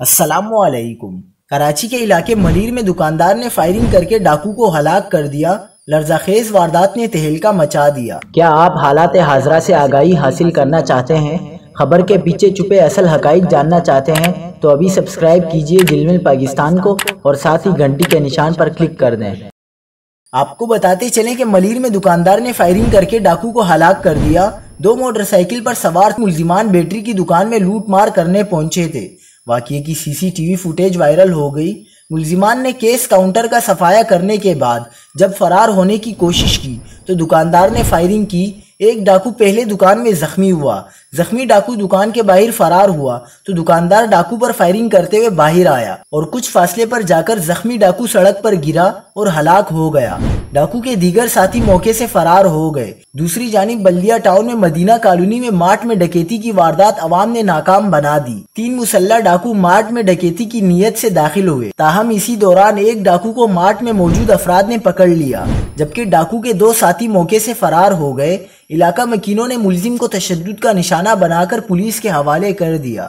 السلام علیکم۔ کراچی کے علاقے ملیر میں دکاندار نے فائرنگ کر کے ڈاکو کو ہلاک کر دیا۔ لرزہ خیز واردات نے تہلکہ مچا دیا۔ کیا آپ حالات حاضرہ سے آگاہی حاصل کرنا چاہتے ہیں؟ خبر کے پیچھے چھپے اصل حقائق جاننا چاہتے ہیں تو ابھی سبسکرائب کیجئے جلمل پاکستان کو اور ساتھ ہی گھنٹی کے نشان پر کلک کر دیں۔ آپ کو بتاتے چلیں کہ ملیر میں دکاندار نے فائرنگ کر کے ڈاکو کو ہلاک کر دیا۔ دو موٹر سائیکل پر سوار ملزمان بیٹری کی دکان میں لوٹ مار کرنے پہنچے تھے۔ واقعے کی C C T V footage viral ہو گئی۔ ملزمان نے کیس کاؤنٹر کا صفایا کرنے کے بعد جب فرار ہونے کی کوشش کی تو دکاندار نے فائرنگ کی۔ ایک ڈاکو پہلے دکان میں زخمی ہوا۔ زخمی ڈاکو دکان کے باہر فرار ہوا تو دکاندار ڈاکو پر فائرنگ کرتے ہوئے باہر آیا اور کچھ فاصلے پر جا کر زخمی ڈاکو سڑک پر گرا اور ہلاک ہو گیا۔ ڈاکو کے دیگر ساتھی موقع سے فرار ہو گئے۔ دوسری جانب بلدیہ ٹاؤن میں مدینہ کالونی میں مارٹ میں ڈکیتی کی واردات عوام نے ناکام بنا دی۔ 3 مسلح ڈاکو مارٹ میں ڈکیتی کی نیت سے داخل ہوئے، تاہم اسی دوران ایک ڈاکو کو مارٹ میں موجود افراد نے پکڑ لیا، جبکہ ڈاکو کے 2 ساتھی موقع سے فرار ہو گئے۔ علاقہ مکینوں نے ملزم کو تشدد کا نشانہ بنا کر پولیس کے حوالے کر دیا۔